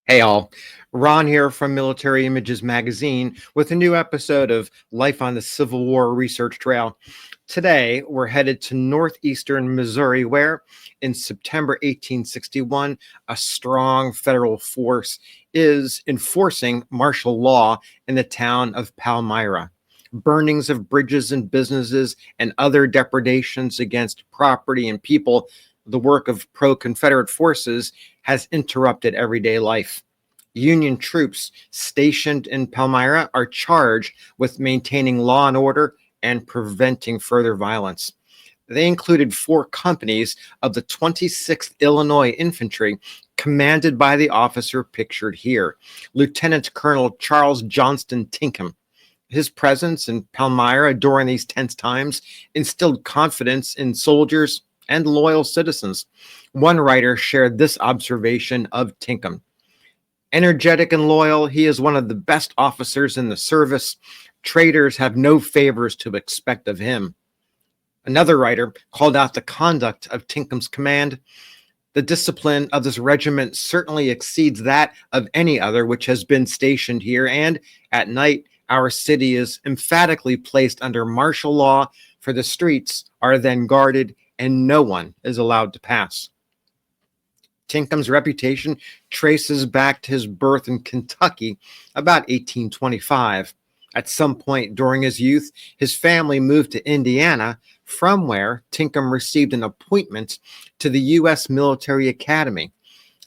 Hey all, Ron here from Military Images Magazine with a new episode of Life on the Civil War Research Trail. Today, we're headed to northeastern Missouri, where in September 1861, a strong federal force is enforcing martial law in the town of Palmyra. Burnings of bridges and businesses and other depredations against property and people, the work of pro-Confederate forces, has interrupted everyday life. Union troops stationed in Palmyra are charged with maintaining law and order and preventing further violence. They included 4 companies of the 26th Illinois Infantry, commanded by the officer pictured here, Lieutenant Colonel Charles Johnston Tinkham. His presence in Palmyra during these tense times instilled confidence in soldiers and loyal citizens. One writer shared this observation of Tinkham. Energetic and loyal, he is one of the best officers in the service. Traitors have no favors to expect of him. Another writer called out the conduct of Tinkham's command. The discipline of this regiment certainly exceeds that of any other which has been stationed here, and at night our city is emphatically placed under martial law, for the streets are then guarded and no one is allowed to pass. Tinkham's reputation traces back to his birth in Kentucky about 1825. At some point during his youth, his family moved to Indiana, from where Tinkham received an appointment to the U.S. Military Academy.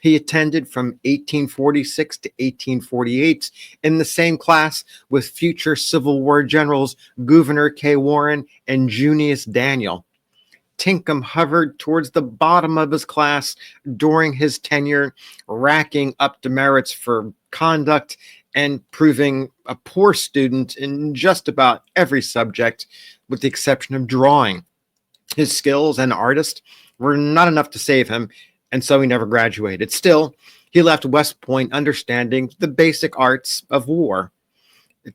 He attended from 1846 to 1848 in the same class with future Civil War generals Gouverneur K. Warren and Junius Daniel. Tinkham hovered towards the bottom of his class during his tenure, racking up demerits for conduct and proving a poor student in just about every subject, with the exception of drawing. His skills as an artist were not enough to save him, and so he never graduated. Still, he left West Point understanding the basic arts of war.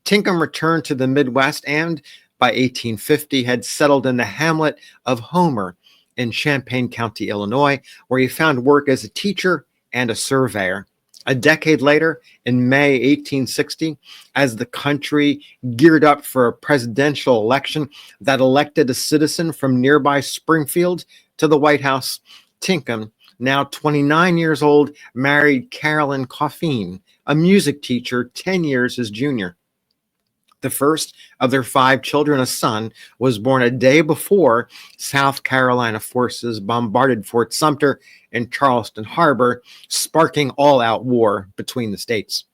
Tinkham returned to the Midwest and by 1850 had settled in the hamlet of Homer in Champaign County, Illinois, where he found work as a teacher and a surveyor. A decade later, in May 1860, as the country geared up for a presidential election that elected a citizen from nearby Springfield to the White House, Tinkham, now 29 years old, married Carolyn Coffeen, a music teacher 10 years his junior. The first of their 5 children, a son, was born a day before South Carolina forces bombarded Fort Sumter in Charleston Harbor, sparking all-out war between the states.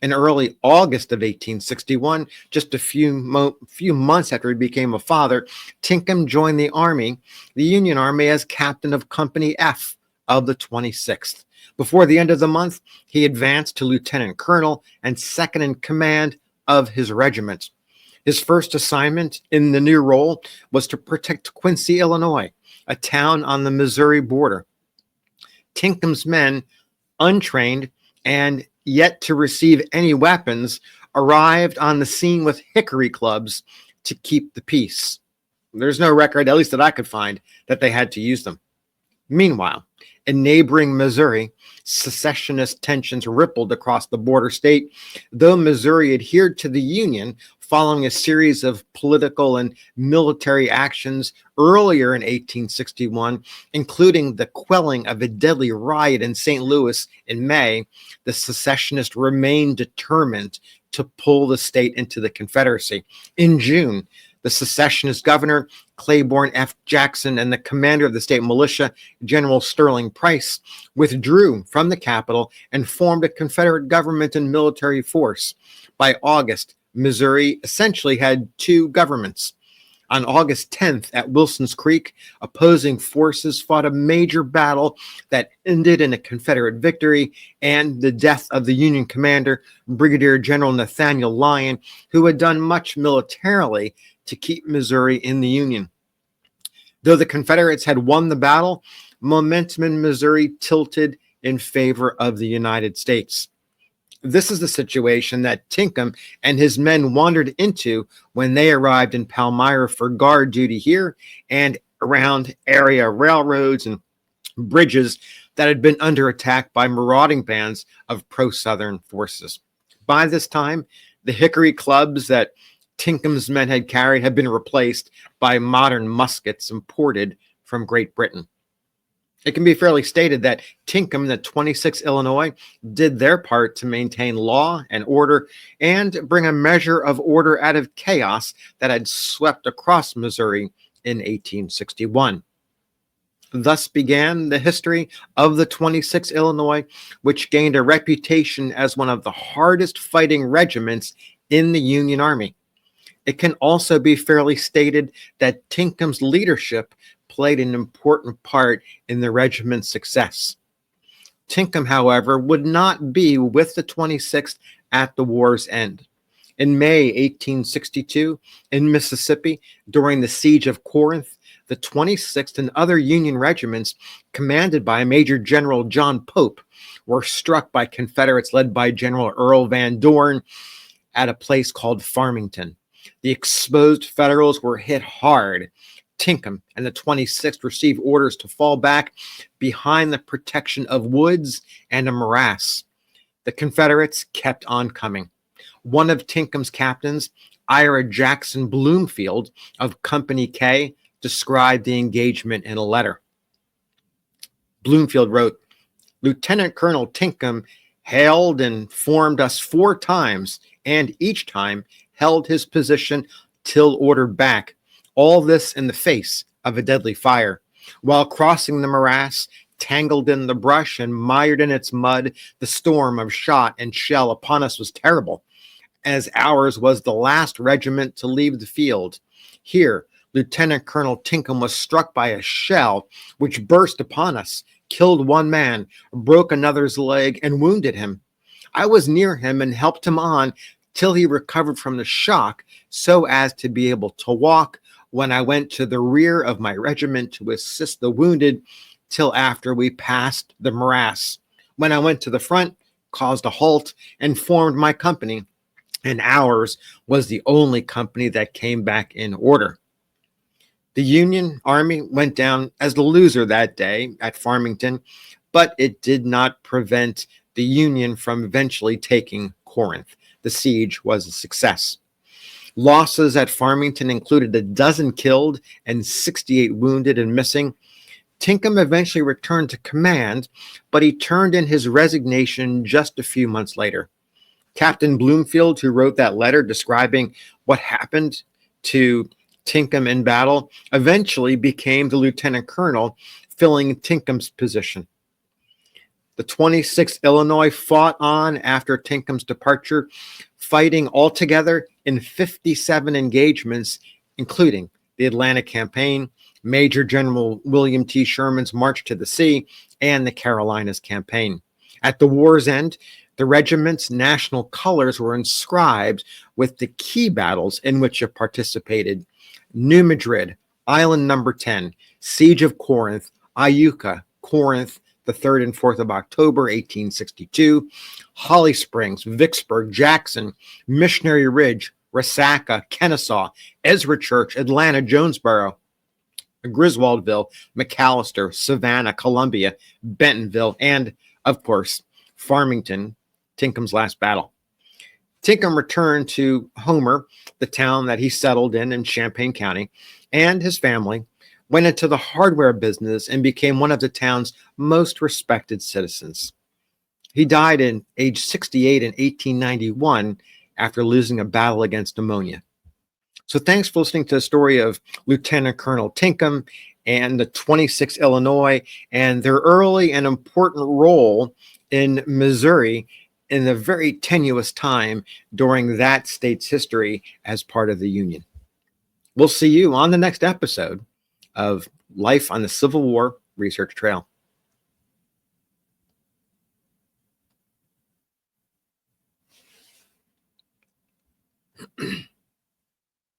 In early August of 1861, just a few months after he became a father, Tinkham joined the Union Army, as captain of Company F of the 26th. Before the end of the month, he advanced to lieutenant colonel and second in command of his regiment. His first assignment in the new role was to protect Quincy, Illinois, a town on the Missouri border. Tinkham's men, untrained and yet to receive any weapons, arrived on the scene with hickory clubs to keep the peace. There's no record, at least that I could find, that they had to use them. Meanwhile, in neighboring Missouri, secessionist tensions rippled across the border state. Though Missouri adhered to the Union following a series of political and military actions earlier in 1861, including the quelling of a deadly riot in St. Louis in May, the secessionists remained determined to pull the state into the Confederacy. In June, the secessionist governor, Claiborne F. Jackson, and the commander of the state militia, General Sterling Price, withdrew from the capital and formed a Confederate government and military force. By August, Missouri essentially had 2 governments. On August 10th at Wilson's Creek, opposing forces fought a major battle that ended in a Confederate victory and the death of the Union commander, Brigadier General Nathaniel Lyon, who had done much militarily to keep Missouri in the Union. Though the Confederates had won the battle, momentum in Missouri tilted in favor of the United States. This is the situation that Tinkham and his men wandered into when they arrived in Palmyra for guard duty here and around area railroads and bridges that had been under attack by marauding bands of pro-Southern forces. By this time, the hickory clubs that Tinkham's men had carried had been replaced by modern muskets imported from Great Britain. It can be fairly stated that Tinkham and the 26th Illinois did their part to maintain law and order and bring a measure of order out of chaos that had swept across Missouri in 1861. Thus began the history of the 26th Illinois, which gained a reputation as one of the hardest fighting regiments in the Union Army. It can also be fairly stated that Tinkham's leadership played an important part in the regiment's success. Tinkham, however, would not be with the 26th at the war's end. In May 1862, in Mississippi, during the siege of Corinth, the 26th and other Union regiments, commanded by Major General John Pope, were struck by Confederates led by General Earl Van Dorn at a place called Farmington. The exposed Federals were hit hard. Tinkham and the 26th received orders to fall back behind the protection of woods and a morass. The Confederates kept on coming. One of Tinkham's captains, Ira Jackson Bloomfield of Company K, described the engagement in a letter. Bloomfield wrote, "Lieutenant Colonel Tinkham hailed and formed us 4 times, and each time held his position till ordered back. All this in the face of a deadly fire. While crossing the morass, tangled in the brush and mired in its mud, the storm of shot and shell upon us was terrible, as ours was the last regiment to leave the field. Here, Lieutenant Colonel Tinkham was struck by a shell which burst upon us, killed one man, broke another's leg, and wounded him. I was near him and helped him on till he recovered from the shock so as to be able to walk, when I went to the rear of my regiment to assist the wounded till after we passed the morass. When I went to the front, caused a halt, and formed my company, and ours was the only company that came back in order." The Union Army went down as the loser that day at Farmington, but it did not prevent the Union from eventually taking Corinth. The siege was a success. Losses at Farmington included 12 killed and 68 wounded and missing. Tinkham eventually returned to command, but he turned in his resignation just a few months later. Captain Bloomfield, who wrote that letter describing what happened to Tinkham in battle, eventually became the lieutenant colonel, filling Tinkham's position. The 26th Illinois fought on after Tinkham's departure, fighting altogether in 57 engagements, including the Atlantic Campaign, Major General William T. Sherman's March to the Sea, and the Carolinas Campaign. At the war's end, the regiment's national colors were inscribed with the key battles in which it participated: New Madrid, Island Number 10, Siege of Corinth, Iuka, Corinth, the 3rd and 4th of October, 1862, Holly Springs, Vicksburg, Jackson, Missionary Ridge, Resaca, Kennesaw, Ezra Church, Atlanta, Jonesboro, Griswoldville, McAllister, Savannah, Columbia, Bentonville, and, of course, Farmington, Tinkham's last battle. Tinkham returned to Homer, the town that he settled in Champaign County, and his family went into the hardware business and became one of the town's most respected citizens. He died at age 68 in 1891 after losing a battle against pneumonia. So thanks for listening to the story of Lieutenant Colonel Tinkham and the 26th Illinois and their early and important role in Missouri in a very tenuous time during that state's history as part of the Union. We'll see you on the next episode of Life on the Civil War Research Trail.